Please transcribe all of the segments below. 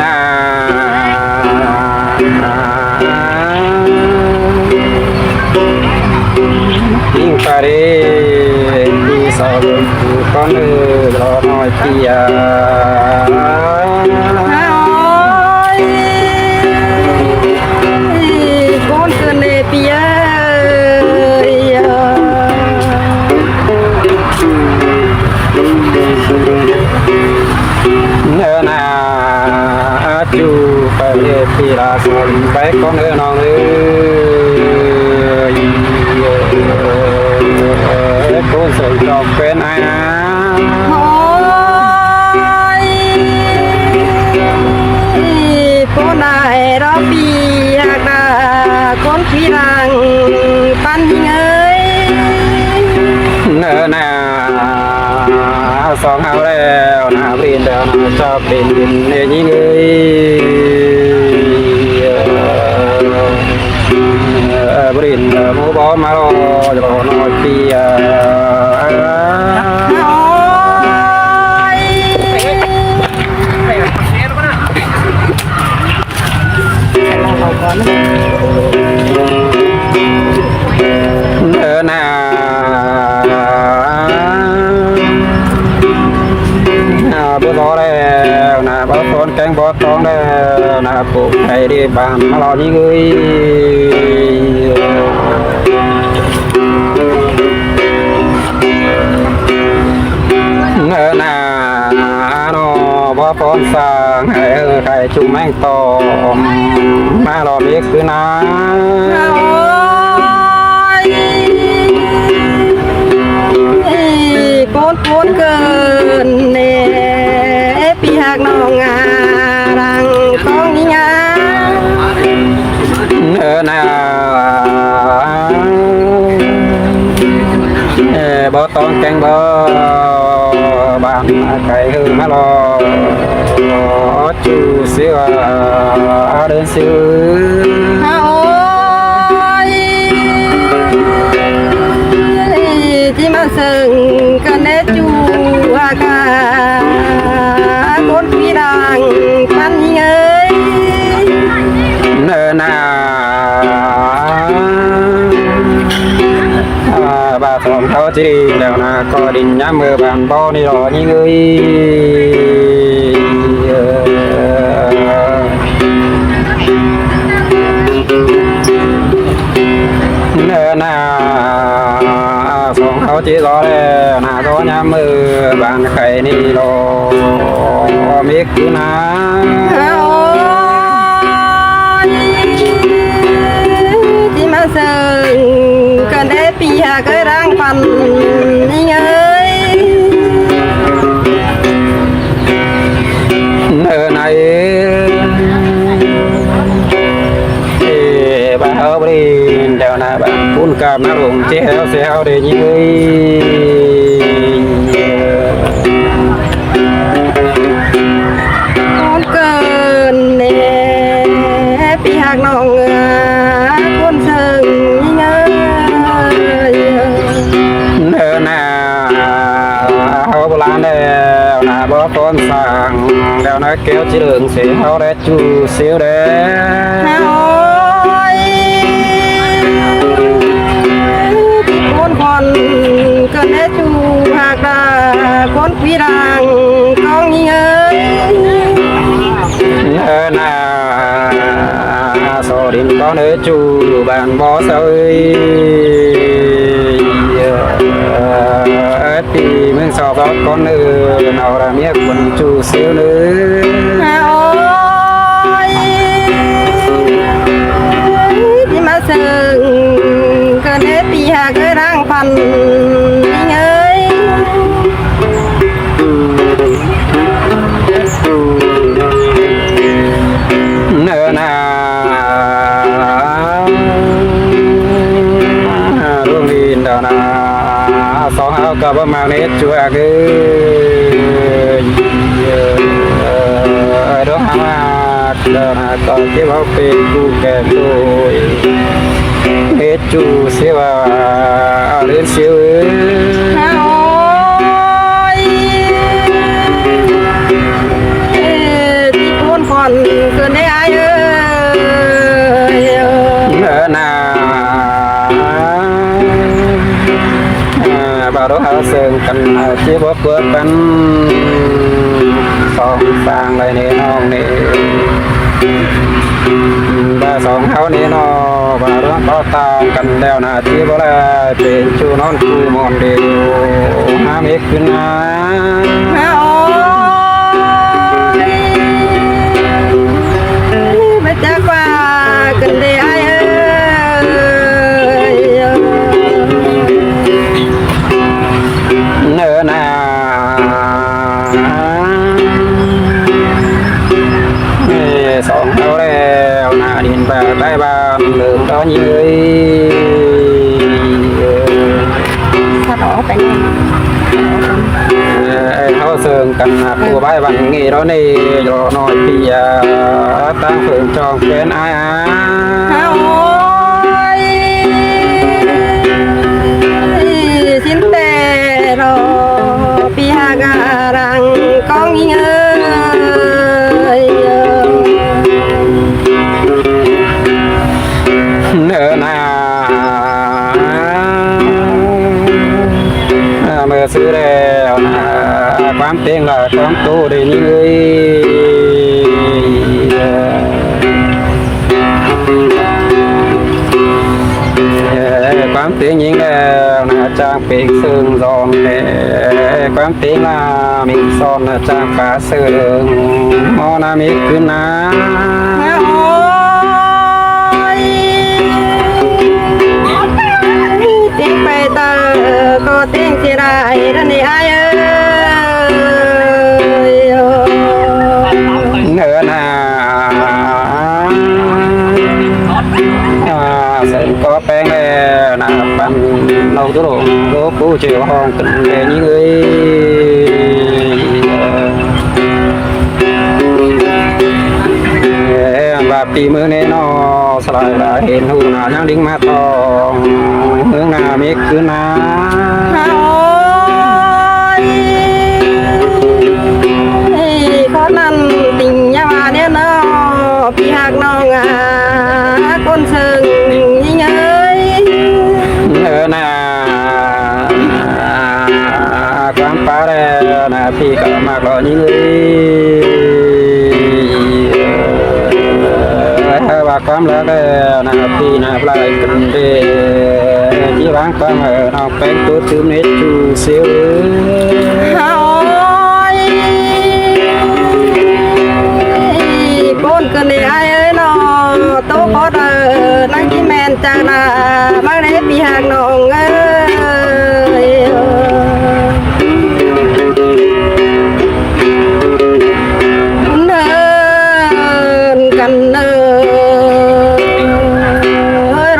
นายิ่งไปที่สอบก็เนื้อรอหน่อยเพียcon cơn nề pia nơ na chú phải phi là son bé con nơ non ơi con sẽ cho quen ai con này đó pia là con phi rằng pan hình ơi nơ na song hao leo na pin đeo na cho pin pin nè nhí người pin mua bó mà lo nói pia bữa đó đây là bữa con canh bó tón đây là phụ thầy đi bàn mà lo những người là nó bó con sang thầy chung anh to mà lo biết cứ na con cơn nè pi hạc nòng rằng con đi nha bó tón canh bó bàn cái hư mà lo chú xíu đơn xíu chỉ mà sừng cần để chú cả con phi đang pan hình ơi bà phòng tháo chỉ đều là có đình nhắm mưa bàn bao đi rồi những người phòng tháo chỉ có đây là có nhắm mưa bàn khay đi rồi biết cứ na chỉ mà sừng cần để pi hà cái răng phần đi ơi nơi này bà hơ đi đều là bạn phun cam nó cũng chéo xéo để như con cơn nè pi hạc nòng con sừng ơi nơi nào hơ bò lan đều là bó con sàng đều nó kéo chỉ đường sẽ hơ để chú xíu để con cần để chú hạc là con phi rằng con đi ơi số điện có nơi chú bàn bó sơi thì mình so với con nữ nào là miếng quần chú xíu nữa chỉ mà sừng cần để pi hà cái răng phần đi ơi nơ na luôn đi đâu na so hao cả bao màu nét chua cái đó ha là có cái bao phê cu kè tôi hết chú xíu đến xíu con เสริมกันที่บ่เปิดกันสองสร้างไรนี่น้องนี่บ่สองเขานี่น้องบ่เรื่องต่อตามกันแล้วนะที่บ่ได้เป็นชูนอนคู่มอนเดียวหาเมฆขึ้นนะ โอ้ยไม่จักว่ากันได้ไอ้เอ้ย เนื้อนาสองเท่าแล้วนาดินแบบได้บ้านเริ่มตอนยืย ถ้าต่อไปนี่ เขาเสริมกันผู้ใบบังงี้แล้วนี่รอหน่อยพี่ตั้งเพิ่งจองเป็นอา โอ้ยสินเตรอปีหาการังกองยิงเอ้ย เนื้อนาเมื่อซื้อแล้วนะความเต็งละความโตได้นี่เลยความเต็งยิงแล้วนะจางเปกซึ่งซอนแความเต็งละมิงซอนนะจางปลาเสื่องมอนามิขึ้นนะ โอ้ยเต็งไปเตอก็เต็งสิได้ดันนี่ไอ้เอ้ย เนื้อนาเส้นก็แป้งแล้วนะปั่นเราตัวโลกูเจียวห้องกันเลยนี่เลยว่าปีมือเนนอสลายละเห็นหูนายังดิ้งมาทองเมืองนาเมฆคือนา โอ้ยขอนั่นติ่งยามาเนี่ยเนาะพี่หักน้องคนเชิงยิงเอ้ย เนื้อนาความป้าแล้วนะพี่ก็มากรอนี่เลยว่าความแล้วนะพี่นะปลายกันเดที่บางความน้องเป็นตัวชื่อเน็ตจูเซียว โอ้ยปนกันได้ไอ้เอ้ยเนาะโตขอเดินนั่งที่แมนจากนามาได้พี่หักน้องเอ้ยเดินกันเดิน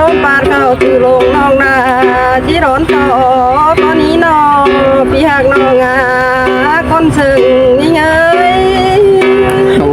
ร้อนปานเข้าสู่โลงน้องนาที่ร้อนต่อตอนนี้น้องพี่หักน้องคนซึ่งนี่เอ้ย โอ้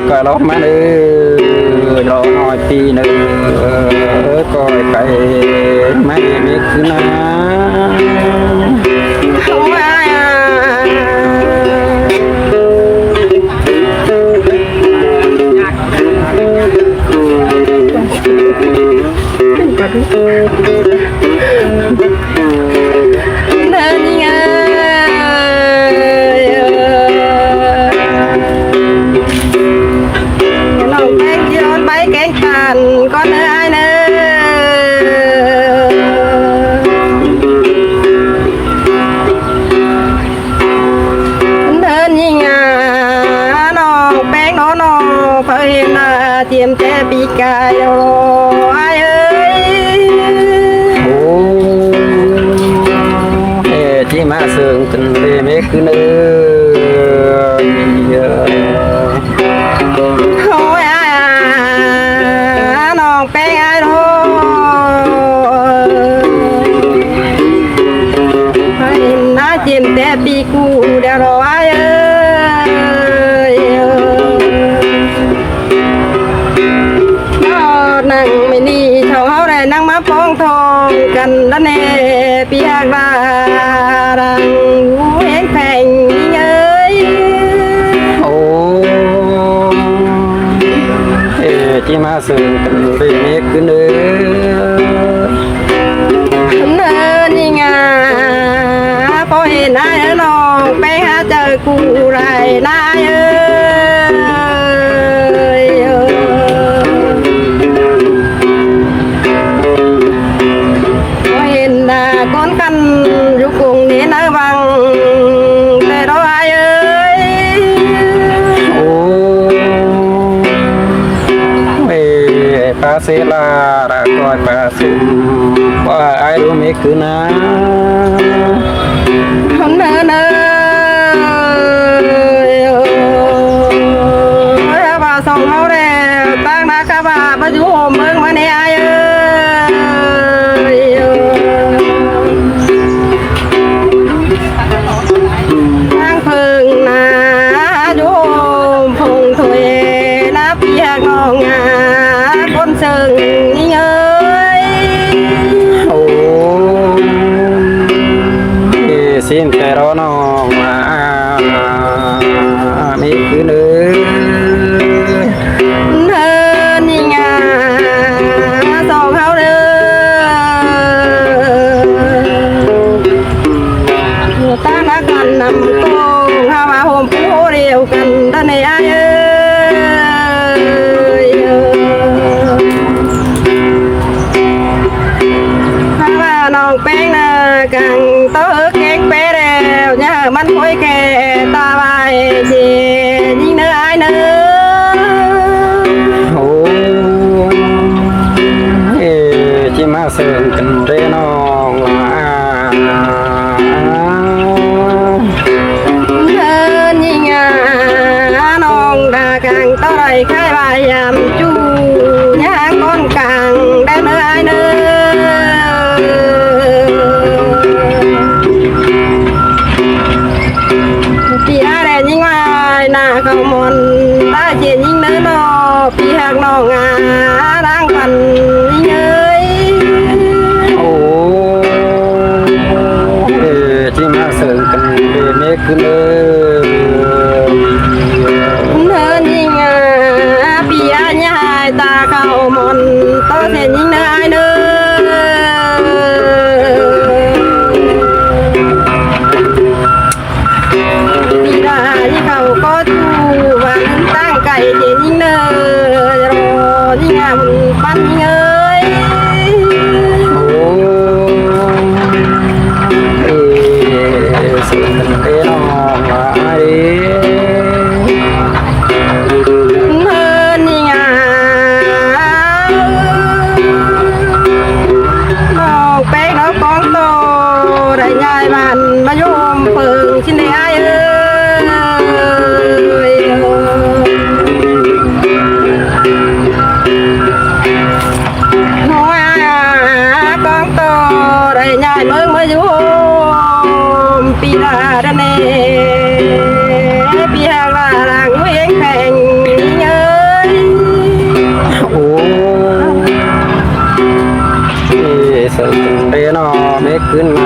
ก็ร้องมาเลยรอหน่อยปีหนึ่งก็ไปไม่มีคืนนะ โอ้ยเดินยังไงน้องแป้งที่ร้อนใบแกงป่านก็เนื้อไอ้เนื้อเดินยังไงน้องแป้งน้องน้องเพื่อนเทียมแต่ปีกายโอ้ไอ้เอ้ย โอ้ที่มาเสื่อกันเลยไม่คืนเลย โอ้ยน้องแป้งไอ้โร่ให้น้าเจียมแต่ปีกูเดี๋ยวรอไอ้เอ้ยนั่งไม่นี่เท่าเขาได้นั่งมาป้องทองกันแล้วแน่ปีหักลาดังหูเห็นแผงยิ่งเอ้ย โอ้ที่มาเสื่อกันเลยไม่คืนเลย กูไรนายเห็นcon cănอยู่กรุงนี้นะบังแต่เราเอ้ย โอ้เอ้ปาเซลาระกอยปาสุมว่าไอ้รู้ไม่คือนะ คนเนอเนอบ่าวสองเขาแล้วตั้งนาคาบ่าประยุมเมืองมาในไอ้เอ้ยทางพึ่งนาโยมพงถวยนับอยากนองงาคนเชิงนี่เอ้ย โอ้สิ้นแต่รอน้องมาไม่คือเนื้อ เดินนี่งาสองเขาเด้อตานักกันนำโกงข้ามาโฮมผู้เดียวกันท่านในไอ้เอ้ยข้าว่าน้องแป้งนากังโต๊ะเก๊กเป๊ะแล้วเนี่ยมันคอยแก่ตาใบเจยิ่งเนื้อไอ้เนื้อ โอ้เอ๋จิมาเสิร์ฟกันเรน้องลา เดินยิ่งน้องดากางต้อยค่ายบายามจูย่างก้อนกลางได้เมื่อไอเนื้อพี่อาแดนยิ่งวายหน้าเขามนตาเจียนยิ่งเนื้อนอพี่หักน้องร่างพันยิ่งเอ้ย โอ้เอ๋จิมาเสิร์ฟกันเรเมฆคือเนื้อ เดินยิ่งพี่อาญายตาเขามนโตเสียนยิ่งเนื้อไอเนื้พี่ดาที่เขาก็จูวันตั้งไก่เจยิ่งเนื้อรอยิ่งมันปั้นยิ่งเอ้ย โอ้เอ๋เสิร์ฟกันเรน้องลาเอ๋ เมื่อนี่น้องแป้งน้องกองโตได้ยายบ้านมาโยมเปิงชิ้นได้เอ้ยน้อยกองโตได้ยายเมืองมาโยมปีดาดเนปีหางลาหลังเวียงแข่งเอ้ย โอ้เอ๋เสิร์ฟกันเรน้องเมฆขึ้นมา